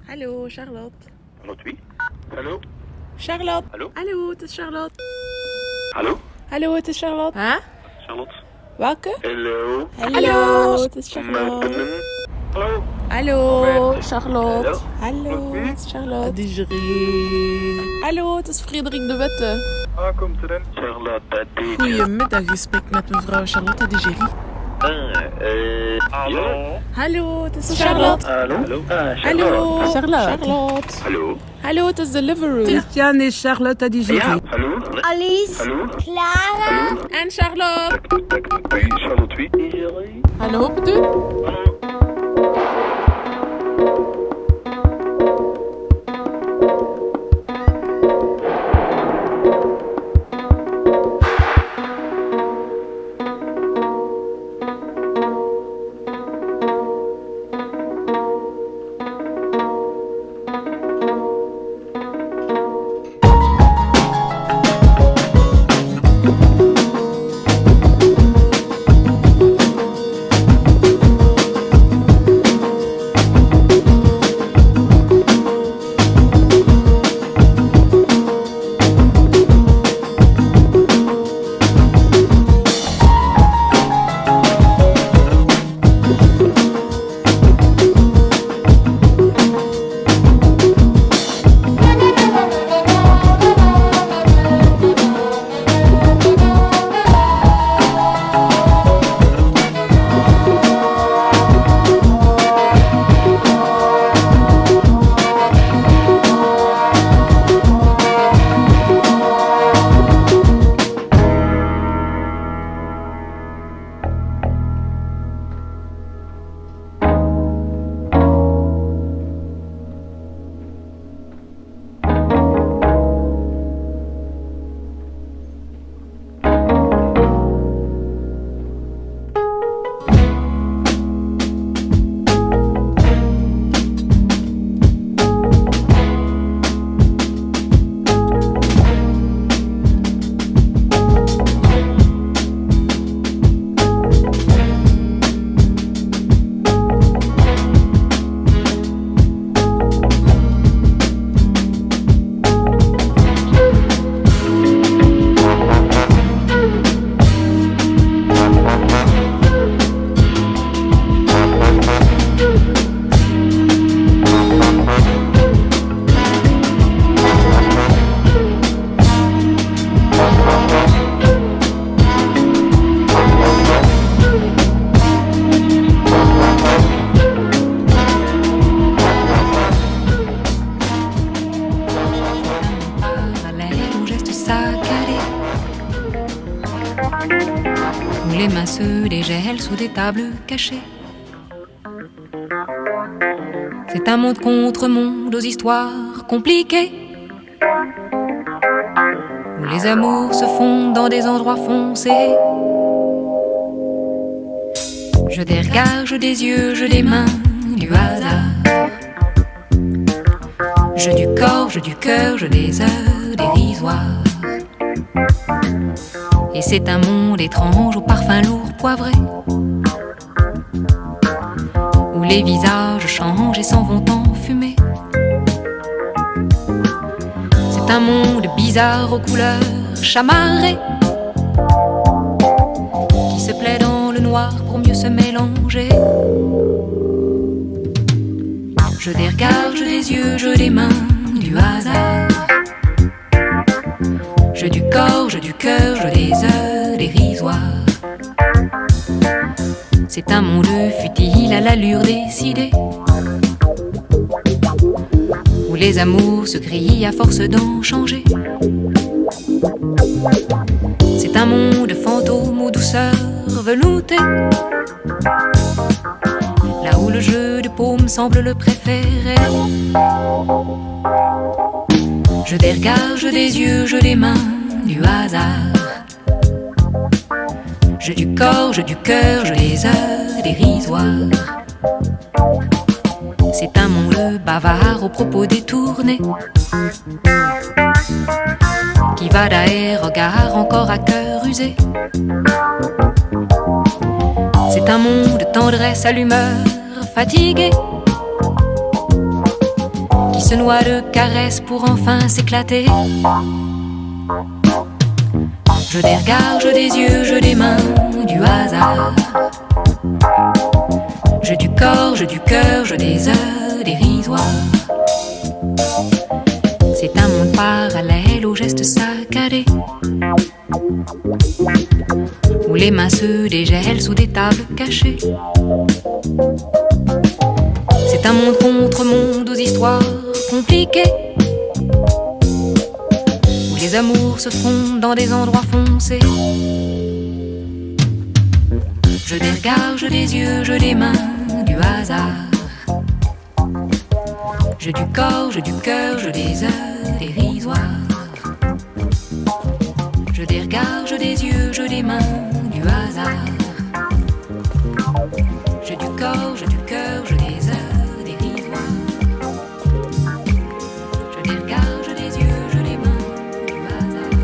Hallo, Charlotte. Hallo, wie? Hallo? Charlotte. Hallo? Hallo, het is Charlotte. Hallo? Hallo, het is Charlotte. Huh? Charlotte? Welke? Hallo? Hallo, het is Charlotte. Hallo? Hallo, Charlotte. Hallo? Hallo, het is Charlotte. Adjeri. Hallo, het is Frederik de Witte. Komt erin. Charlotte, Goedemiddag, je spreekt met mevrouw Charlotte Adjeri. Hallo? Hallo, het is Charlotte. Hallo? Hallo? Hallo, Charlotte. Charlotte. Hallo? Hallo, het is Deliveroo. Christian is Charlotte Adjeri. Ja, hallo? Alice, Hallo? Clara, En Charlotte. Oui, Charlotte, wie? Hallo, bedoel? Hallo? Où les mains se dégèlent sous des tables cachées. C'est un monde contre monde aux histoires compliquées, où les amours se fondent dans des endroits foncés. Je des regards, je des yeux, je des mains, du hasard. Je du corps, je du cœur, je des heures dérisoires. Et c'est un monde étrange aux parfums lourds poivrés, où les visages changent et s'en vont en fumée. C'est un monde bizarre aux couleurs chamarrées, qui se plaît dans le noir pour mieux se mélanger. Je des regards, je des yeux, je des mains, du hasard. Je du corps, je du cœur, je des heures dérisoires. C'est un monde futile à l'allure décidée, où les amours se grillent à force d'en changer. C'est un monde fantôme aux douceurs veloutées, là où le jeu de paume semble le préféré. Je des regards, je des yeux, je des mains, du hasard. Je du corps, je du cœur, je des heures dérisoires. C'est un monde bavard aux propos détournés, qui va d'air regard encore à cœur usé. C'est un monde de tendresse à l'humeur fatiguée, se noie de caresses pour enfin s'éclater. Je des regards, je des yeux, je des mains, du hasard. Je du corps, je du cœur, je des heures dérisoires. C'est un monde parallèle aux gestes saccadés, où les mains se dégèlent sous des tables cachées. C'est un monde contre monde aux histoires compliquées, où les amours se font dans des endroits foncés. Je des regards, je des yeux, je des mains, du hasard. Je du corps, je du cœur, je des heures dérisoires. Je des regards, je des yeux, je des mains, du hasard. Je du corps, je du cœur, je des heures dérisoires. Je des regards, je des yeux, je des mains, du hasard.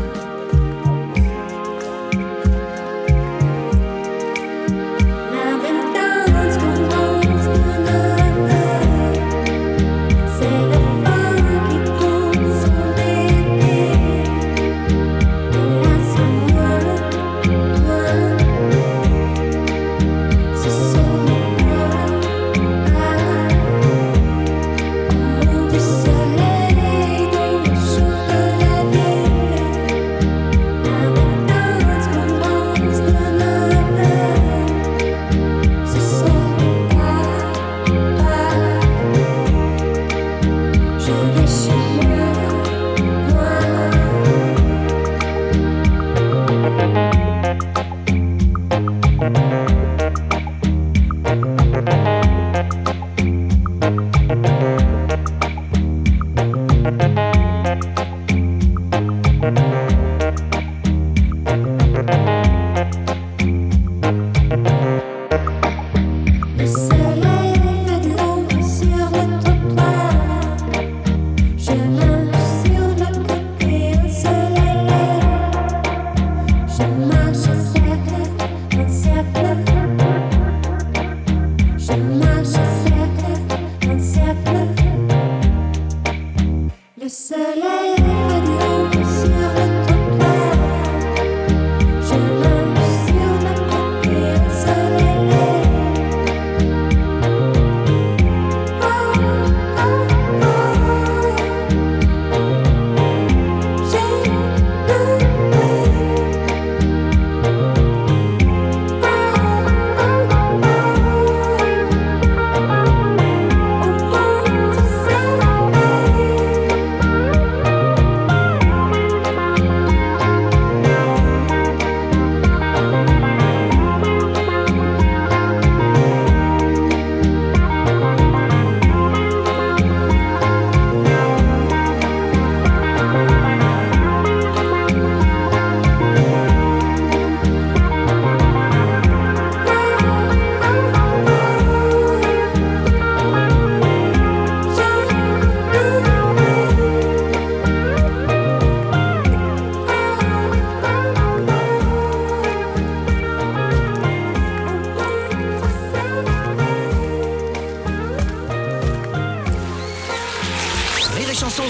La ventana commence de neuf. C'est le feu qui compte son bébé. Laisse-moi, toi. Ce sont mes pas. Au monde du soleil dans le jour de la ville. La ventana commence de neuf. Ce sont mes pas. Je vais chez moi. Le soleil fait de l'ombre sur le trottoir. Je marche sur le côté ensoleillé. Je marche en cercle, en cercle. Je marche en cercle, en cercle. Le soleil fait de l'ombre sur le trottoir. Je marche sur le côté ensoleillé. Rire et chanson.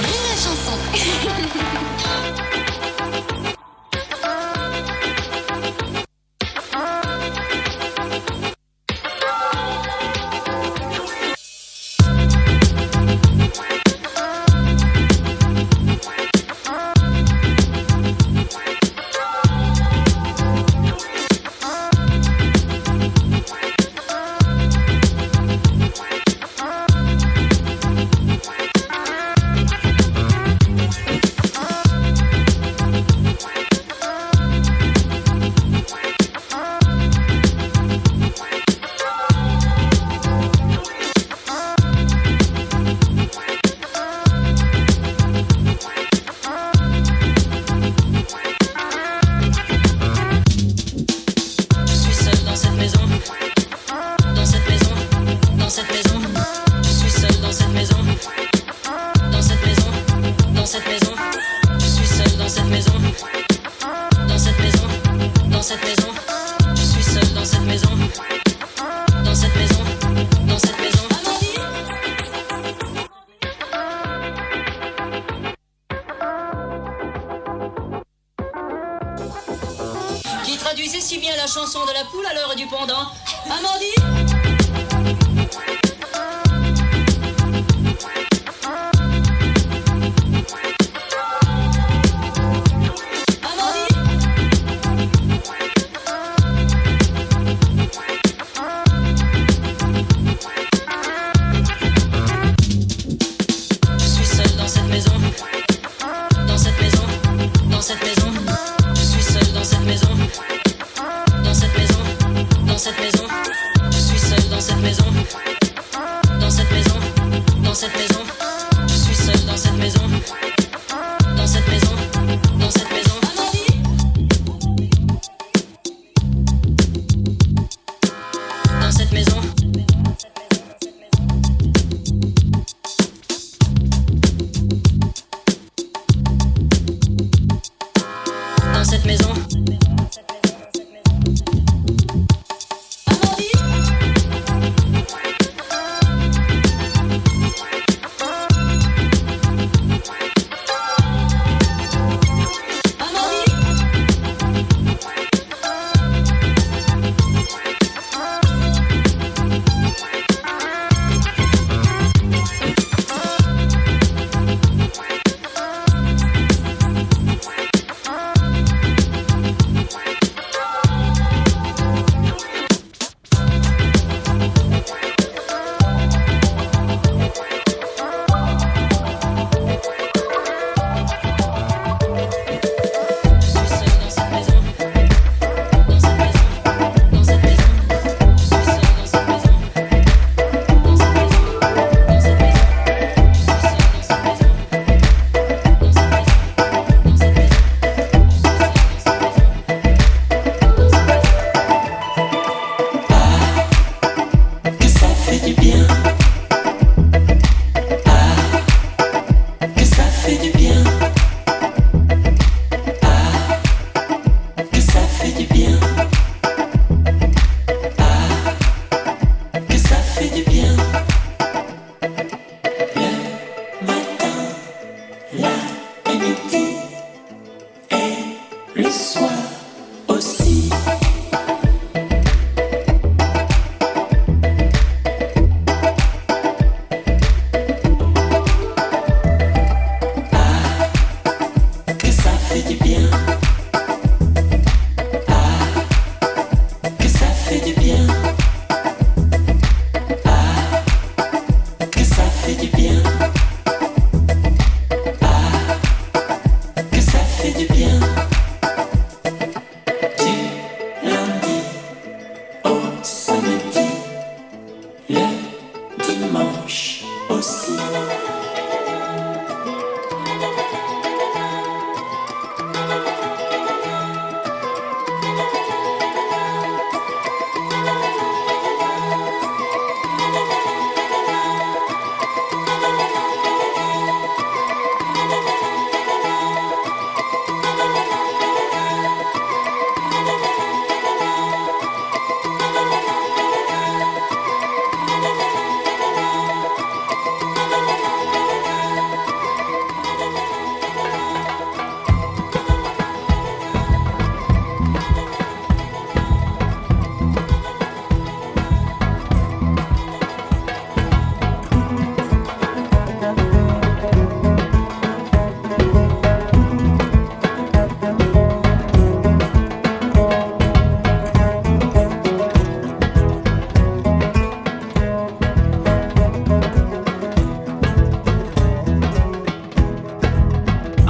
si bien la chanson de la poule à l'heure du pendant. Amandine?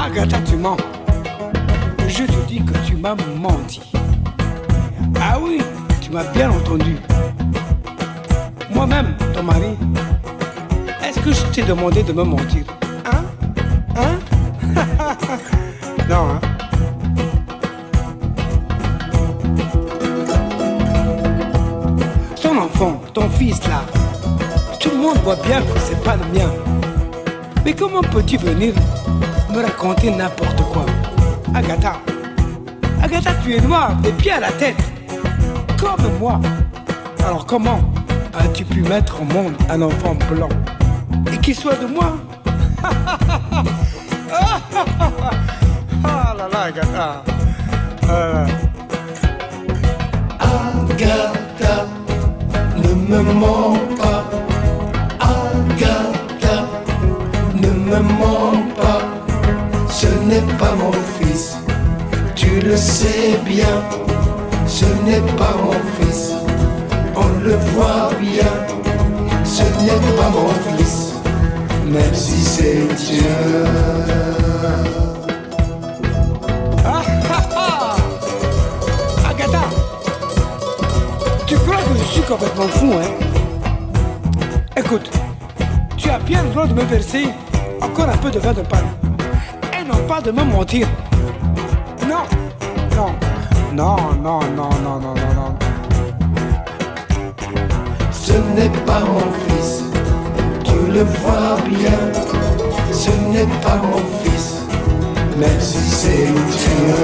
Agatha, tu mens. Je te dis que tu m'as menti. Ah oui, tu m'as bien entendu. Moi-même, ton mari, est-ce que je t'ai demandé de me mentir? Hein? Hein? Non, hein? Ton enfant, ton fils là, tout le monde voit bien que c'est pas le mien. Mais comment peux-tu venir me raconter n'importe quoi? Agatha, Agatha, tu es noire, des pieds à la tête, comme moi. Alors comment as-tu pu mettre au monde un enfant blanc et qu'il soit de moi? Ah là là, Agatha. Agatha, ne me mens pas. Agatha, ne me mens pas. Ce n'est pas mon fils, tu le sais bien. Ce n'est pas mon fils, on le voit bien. Ce n'est pas mon fils, même si c'est le tien. Agatha, tu crois que je suis complètement fou, hein? Écoute, tu as bien le droit de me verser encore un peu de vin de panne. Et non pas de me mentir. Non, non, non, non, non, non, non, non, non. Ce n'est pas mon fils, tu le vois bien. Ce n'est pas mon fils, même si c'est le tien.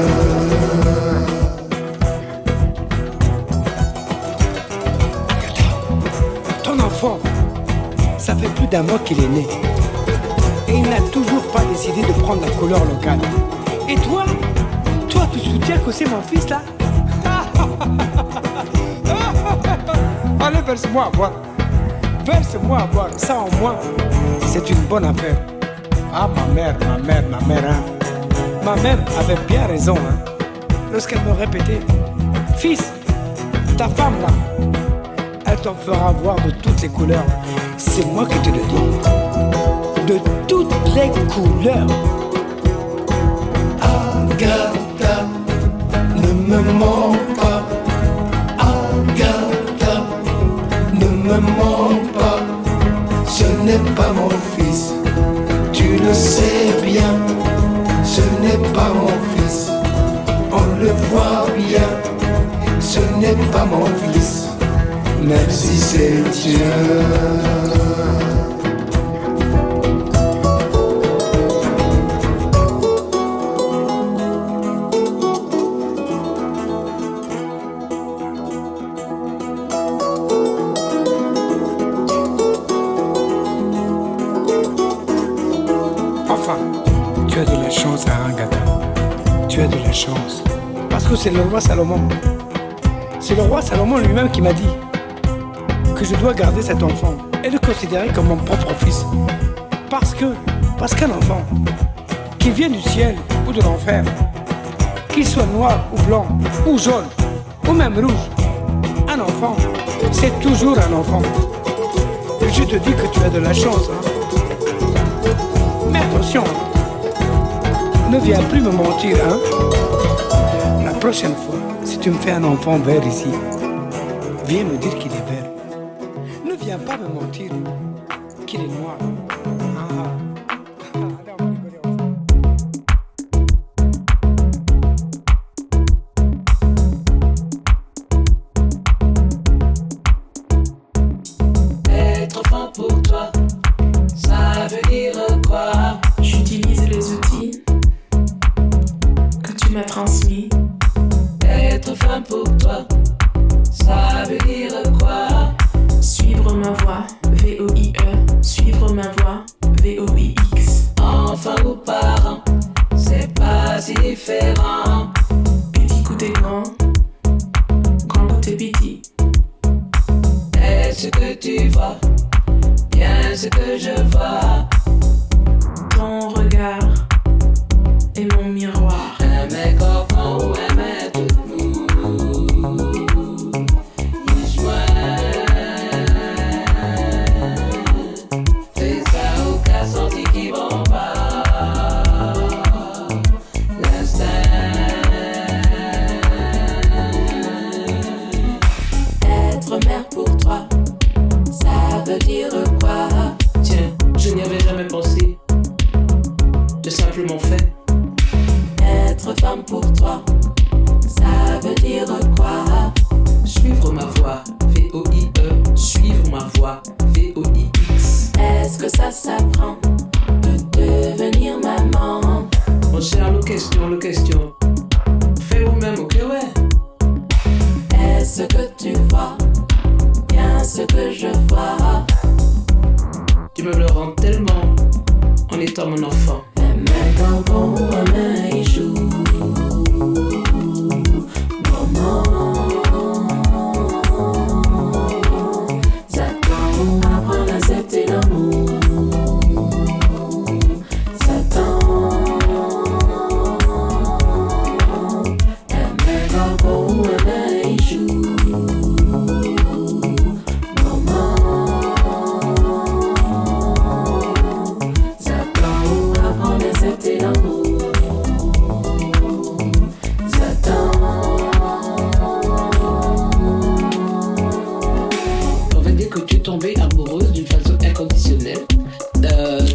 Ton enfant, ça fait plus d'un mois qu'il est né. Et il n'a toujours pas décidé de prendre la couleur locale. Et toi, tu soutiens que c'est mon fils là? Allez, verse-moi à boire. Verse-moi à boire. Ça au moins, c'est une bonne affaire. Ah, ma mère, hein. Ma mère avait bien raison, hein. Lorsqu'elle me répétait, fils, ta femme là, elle t'en fera voir de toutes les couleurs. C'est moi qui te le dis. De toutes les couleurs. Agatha, ne me mens pas. Agatha, ne me mens pas. Ce n'est pas mon fils, tu le sais bien. Ce n'est pas mon fils, on le voit bien. Ce n'est pas mon fils, même si c'est le tien. Tu as de la chance, hein, Agatha. Tu as de la chance. Parce que c'est le roi Salomon. C'est le roi Salomon lui-même qui m'a dit que je dois garder cet enfant et le considérer comme mon propre fils. Parce qu'un enfant, qu'il vienne du ciel ou de l'enfer, qu'il soit noir ou blanc, ou jaune, ou même rouge, un enfant, c'est toujours un enfant. Et je te dis que tu as de la chance, hein. Mais attention, ne viens plus me mentir, hein. La prochaine fois, si tu me fais un enfant vert ici, viens me dire qu'il est vert. Ne viens pas me mentir qu'il est noir. Être enfant pour toi, ça veut dire quoi? J'utilise les outils que tu m'as transmis. Être femme pour toi, ça veut dire quoi? Suivre ma voix, V-O-I-E. Suivre ma voix, V-O-I-X. Enfant ou parent, c'est pas si différent. Petit coup t'es grand, grand coup t'es petit. Est-ce que tu vois bien ce que je vois? Ton regard est mon miroir. Un mec enfant ou un mec tout mou. C'est ça ou qu'à senti qui vont pas. L'instinct. Être mère pour toi, ça veut dire quoi? Tiens, je n'y avais jamais pensé. J'ai simplement fait. Être femme pour toi, ça veut dire quoi? Suivre ma voix, V-O-I-E. Suivre ma voix, V-O-I-X. Est-ce que ça s'apprend de devenir maman? Mon cher, le question. Fais vous-même, ok, ouais. Est-ce que tu vois bien ce que je vois? Tu me le rends tellement en étant mon enfant. Un mec en bon, un mec il joue. Maman,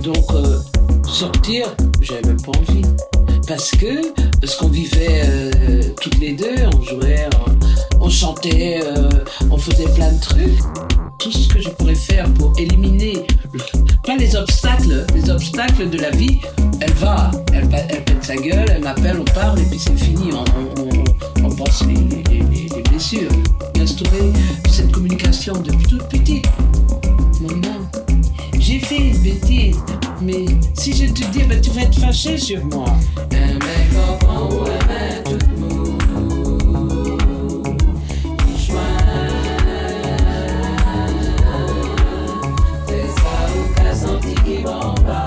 Donc sortir, j'avais même pas envie. Parce qu'on vivait toutes les deux, on jouait, on chantait, on faisait plein de trucs. Tout ce que je pourrais faire pour éliminer, pas les obstacles de la vie, elle pète sa gueule, elle m'appelle, on parle et puis c'est fini, on pense les blessures. Instaurer cette communication depuis toute petite. Maman, j'ai fait une bêtise, mais si je te dis, tu vas être fâché sur moi. Un mec comprend ou un mec tout mou. C'est ça ou qu'à senti qui m'en va.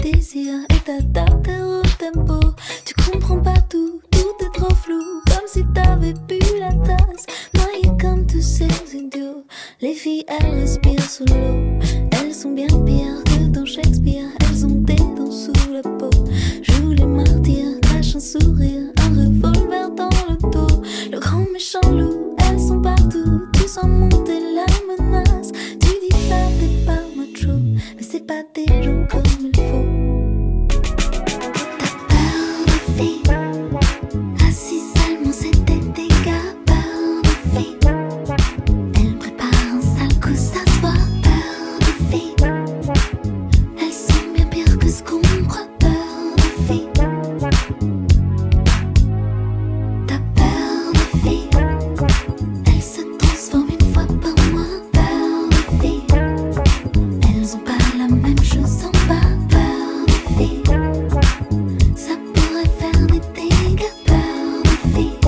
désir et t'adapter au tempo. Tu comprends pas tout, tout est trop flou, comme si t'avais bu la tasse, noyé comme tous ces idiots. Les filles, elles respirent sous l'eau, elles sont bien pires que dans Shakespeare, elles ont des dents sous la peau. Joue les martyrs, cache un sourire, un revolver dans le dos. Le grand méchant loup, elles sont partout, tu sens monter la menace. Tu dis ça, t'es pas macho, mais c'est pas des gens comme il faut. T'as peur des filles, assis seulement c'est des dégâts. Peur des filles, elles préparent un sale coup, ça se voit. Peur des filles, elles sont bien pires que ce qu'on croit. Peur des filles, t'as peur des filles, elles se transforment une fois par mois. Peur des filles, elles ont pas la même chose en bas. Peur des filles, ça pourrait faire des dégâts. Peur des filles.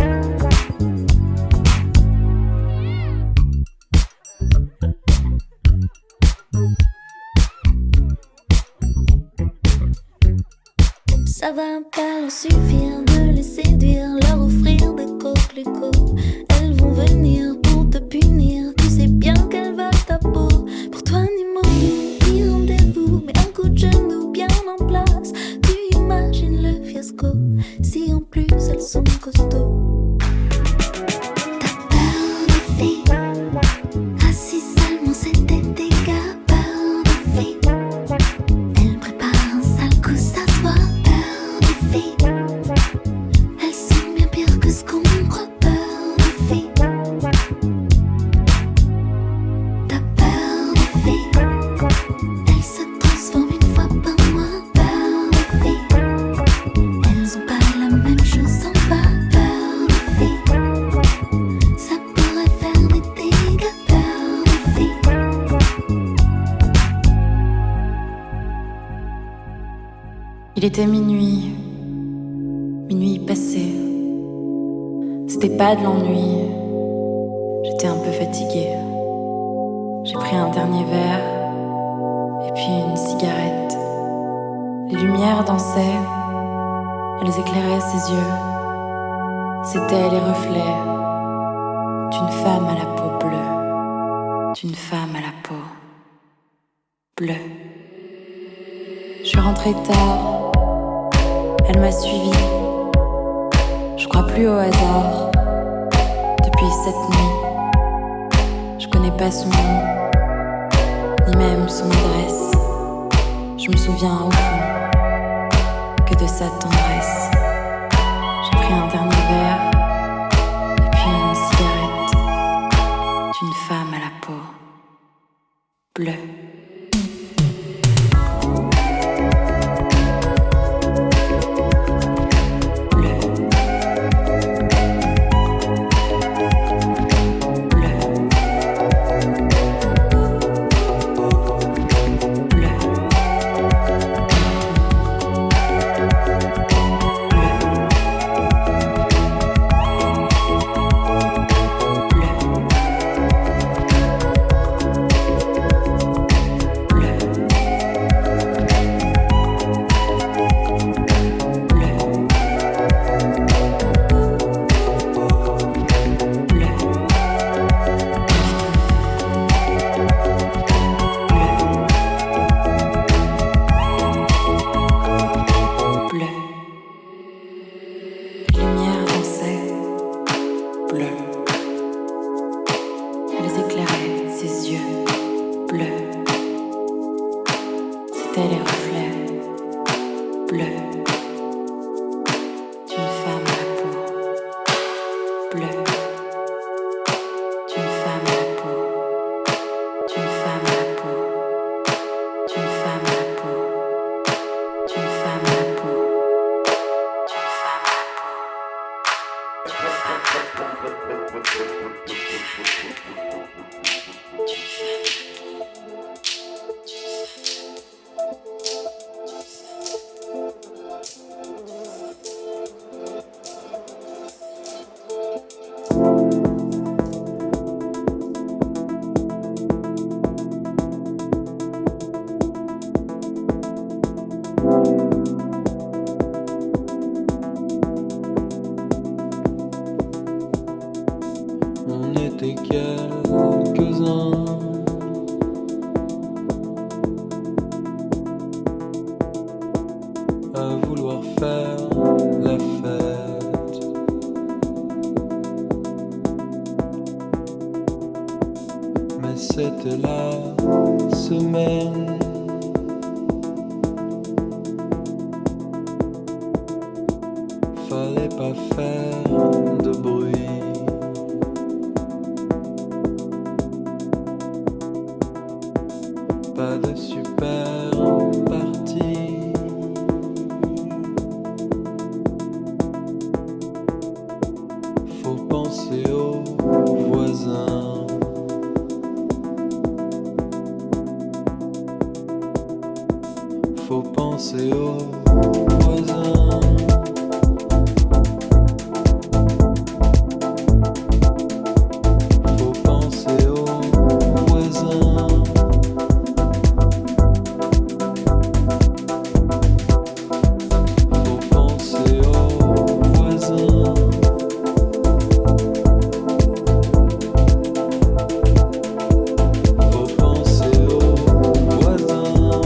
Ça va pas leur suffire de les séduire, leur offrir des coquelicots. Elles vont venir pour te punir, tu sais bien qu'elles veulent ta peau. Pour toi ni mot doux, ni rendez-vous, mais un coup de genou bien en place. Tu imagines le fiasco, si en plus elles sont costauds. T'as peur des filles, assis seulement c'est des dégâts. Peur des filles, elles préparent un sale coup, ça se voit. Peur des filles, elles sont bien pires que ce qu'on croit. Peur des filles, t'as peur des filles, elles se transforment une fois par mois. Peur des filles, elles ont pas la même chose en bas. Peur des filles, ça pourrait faire des dégâts. Peur des filles. Il était minuit passé. C'était pas de l'ennui, j'étais un peu fatiguée. J'ai pris un dernier verre et puis une cigarette. Les lumières dansaient, elles éclairaient ses yeux. C'étaient les reflets d'une femme à la peau bleue, d'une femme à la peau bleue. Je suis rentrée tard, elle m'a suivie. Je crois plus au hasard. Depuis cette nuit, je connais pas son nom, ni même son adresse. Je me souviens au fond que de sa tendresse. J'ai pris un dernier verre et puis une cigarette d'une femme à la peau bleue. était quelques-uns à vouloir faire la fête. Mais c'était la semaine fallait pas faire de bruit. Pas de super partie. Faut penser aux voisins. Faut penser aux voisins. Faut penser aux voisins. Faut penser aux voisins. Faut penser aux voisins.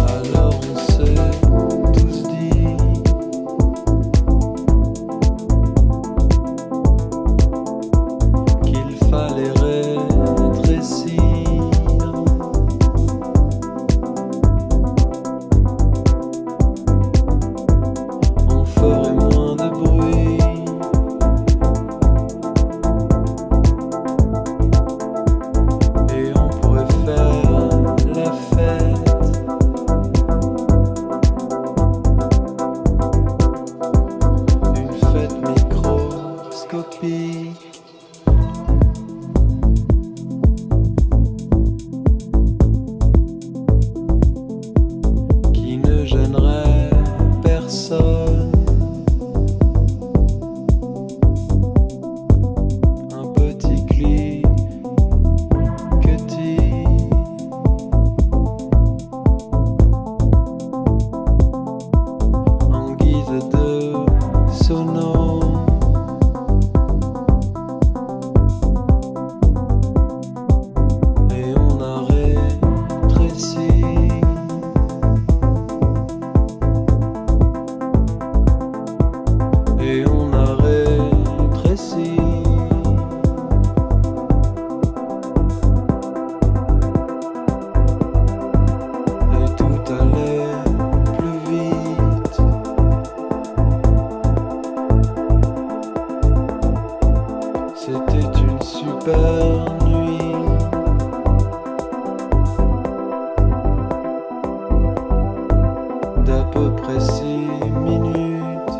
Alors on s'est tous dit qu'il fallait rétrécir. On ferait moins de bruit. Et on pourrait faire la fête. Une fête microscopique. Qui ne gênerait personne. Un petit cliquetis en guise de sono. Et on a rétréci. Et on a rétréci. Et tout allait plus vite. C'était une super nuit. D'à peu près 6 minutes.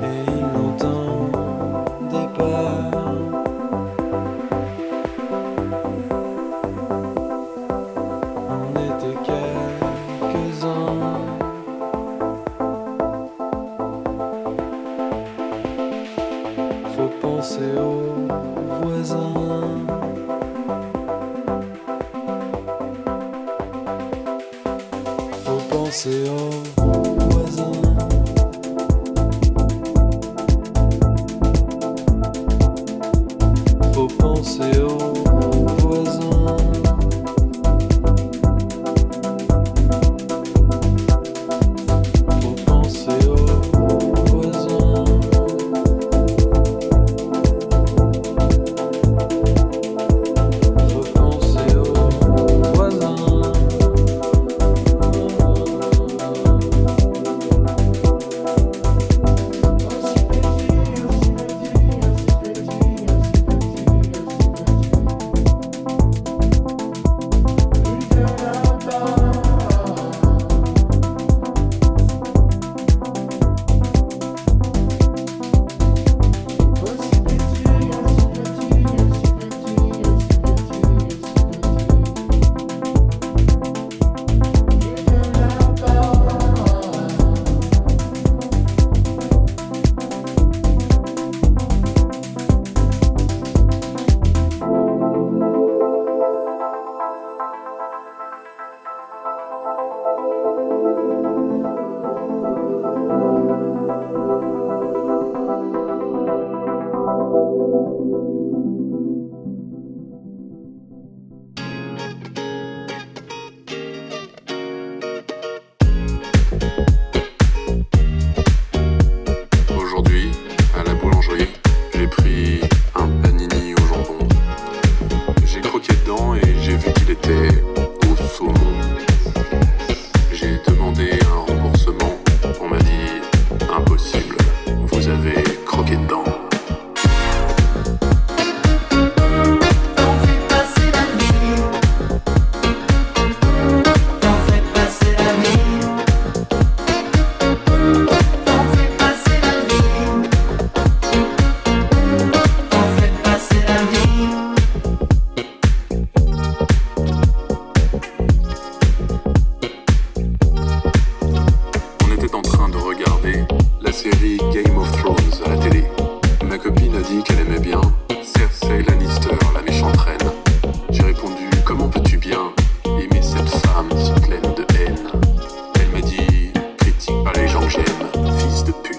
Et il n'entendait pas. On était quelques-uns. Faut penser aux voisins. Faut penser aux voisins. Faut penser aux voisins. Faut penser aux voisins. Faut penser aux voisins. Aujourd'hui, à la boulangerie, j'ai pris un panini au jambon. J'ai croqué dedans et j'ai vu qu'il était au saumon. J'ai demandé un remboursement. On m'a dit impossible, vous avez croqué dedans. On était en train de regarder la série Game of Thrones à la télé. Ma copine a dit qu'elle aimait bien Cersei Lannister, la méchante reine. J'ai répondu, comment peux-tu bien aimer cette femme si pleine de haine? Elle m'a dit, critique pas les gens que j'aime, fils de pute.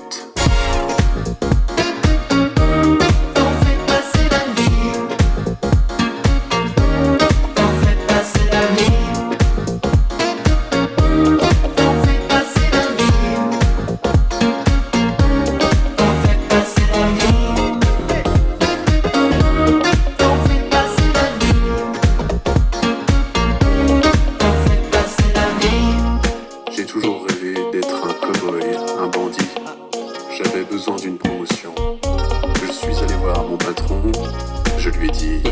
J'ai toujours rêvé d'être un cow-boy, un bandit. J'avais besoin d'une promotion. Je suis allé voir mon patron. Je lui ai dit,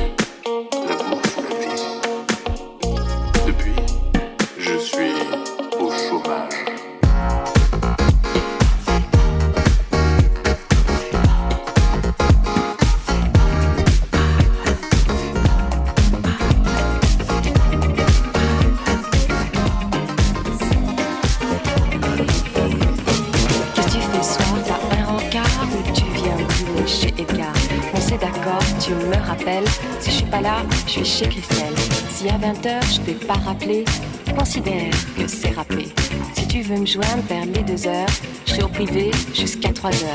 l'amour c'est la vie. Depuis, je suis au chômage. Qu'est-ce que tu fais ce soir? T'as un rencard ou tu viens dîner chez Edgar? On s'est d'accord, tu me rappelles. Si je suis pas là, je suis chez Christelle. Si à 20h je t'ai pas rappelé, considère que c'est râpé. Si tu veux me joindre vers les 2h, je serai au privé jusqu'à 3h.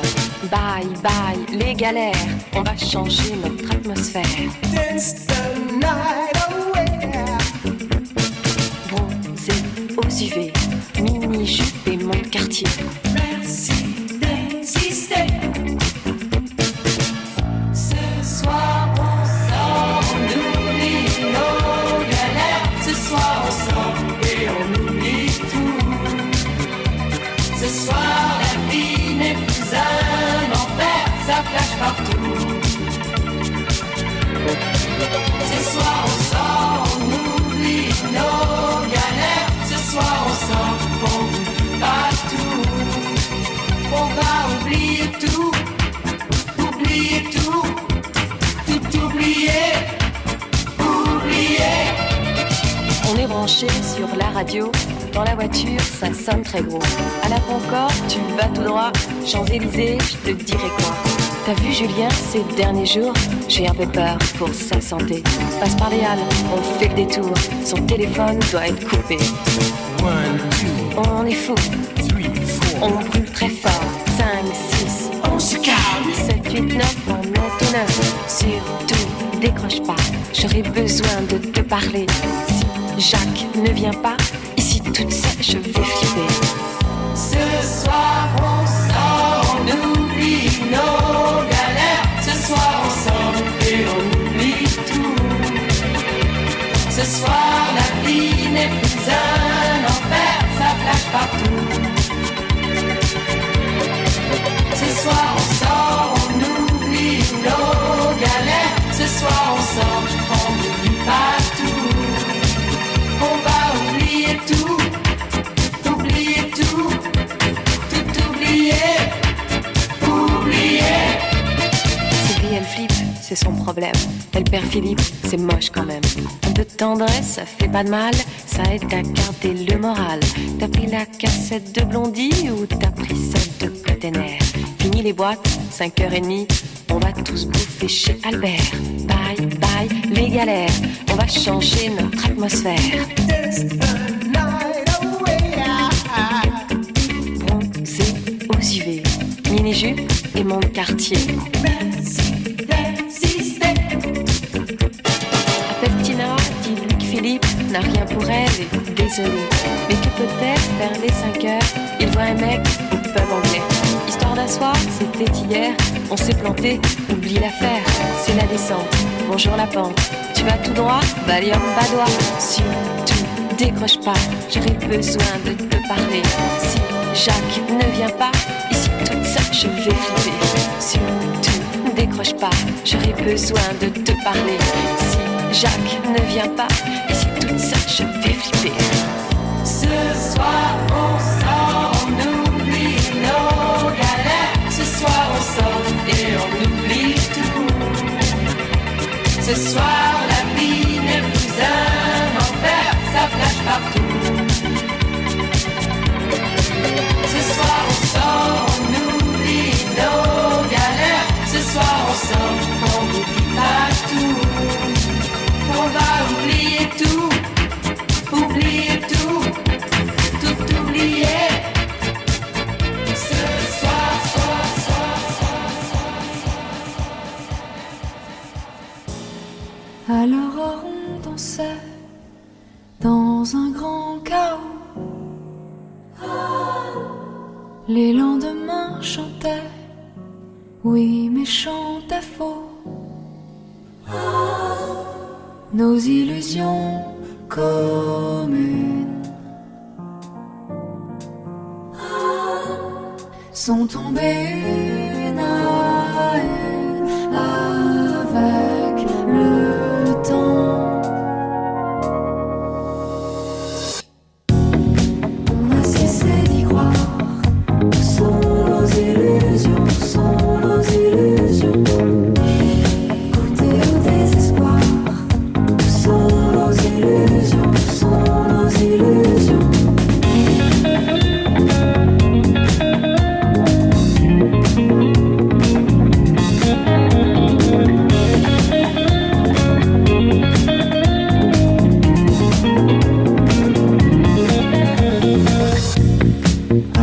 Bye bye les galères, on va changer notre atmosphère. Dance the night away. Bronzé aux UV, mini-jupe et mon quartier. Merci d'exister. Ce soir on sort, on oublie nos galères. Ce soir on sort et on oublie tout. Ce soir la vie n'est plus un enfer, ça flash partout. Ce soir on sort, on oublie nos galères. Ce soir on sort, on oublie pas tout. On va oublier tout, oublier tout, tout oublier, oublier. On est branché sur la radio, dans la voiture ça sonne très gros. À la Concorde tu vas tout droit, Champs-Élysées je te dirai quoi. T'as vu Julien ces derniers jours? J'ai un peu peur pour sa santé. Passe par les halles, on fait le détour, son téléphone doit être coupé. On est fou, on brûle très fort. 5, 6, on se calme. 7, 8, 9, on monte au 9. Surtout, décroche pas, j'aurais besoin de te parler. Si Jacques ne vient pas, ici toute seule je vais flipper. Ce soir on sort, on oublie nos galères. Ce soir on sort et on oublie tout. Ce soir la vie n'est plus un enfer, ça flash partout. Ce soir on sort, on oublie nos galères. Ce soir on sort, on n'oublie pas tout. On va oublier tout, oublier tout, tout oublier, oublier. Sylvie elle flippe, c'est son problème. Elle perd Philippe, c'est moche quand même. Un peu de tendresse, ça fait pas de mal, ça aide à garder le moral. T'as pris la cassette de Blondie ou t'as pris celle de Cotener? Fini les boîtes, 5h30, on va tous bouffer chez Albert. Bye bye les galères, on va changer notre atmosphère. Bronzé aux UV, mini-jupe et mon quartier. Merci n'a rien pour elle et désolé. Mais que peut-être vers les 5 heures, il voit un mec au pub anglais. Histoire d'un soir, c'était hier, on s'est planté, oublie l'affaire, c'est la descente, bonjour la pente. Tu vas tout droit, Valium badois. Surtout, décroche pas, j'aurais besoin de te parler. Si Jacques ne vient pas, ici toute seule je vais flipper. Surtout, décroche pas, j'aurais besoin de te parler. Si Jacques ne vient pas, ici toute seule je vais flipper. Ce soir on sort, on oublie nos galères. Ce soir on sort et on oublie tout. Ce soir la vie n'est plus un enfer, ça flash partout. Ce soir on sort, on oublie nos galères. Ce soir on sort, on n'oublie pas tout. On va oublier tout, oublier tout, tout oublier. Ce soir, À l'aurore on dansait dans un grand chaos. Les lendemains chantaient, oui mais chantaient faux. Nos illusions communes sont tombées une à une avec le temps. On a cessé d'y croire, sont nos illusions, sont nos illusions. Goûter au désespoir, sont nos illusions, sont nos illusions.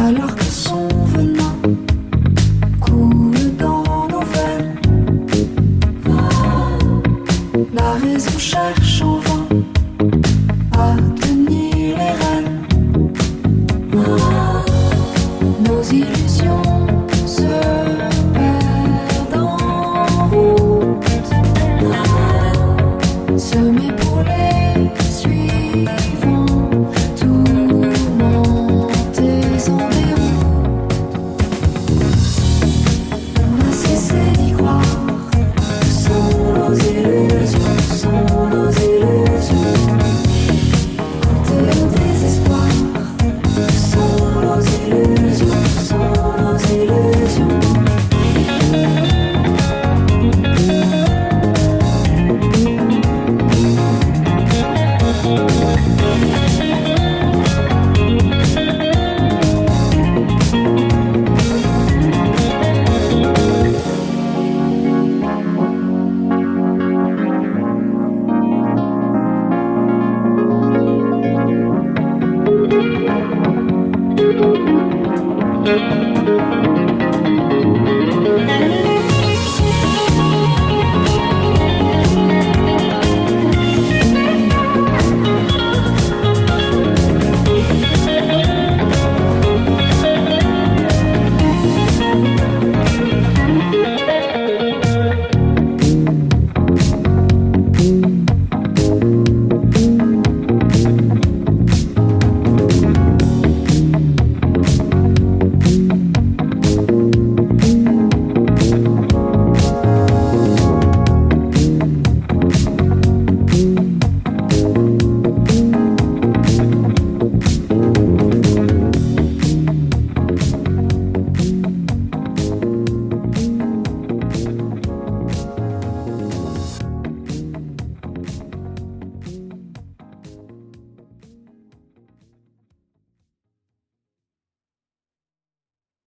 Alors que son venin coule dans nos veines, la raison cherche en vain à tenir les rênes. Nos illusions se perdent en route, semées pour les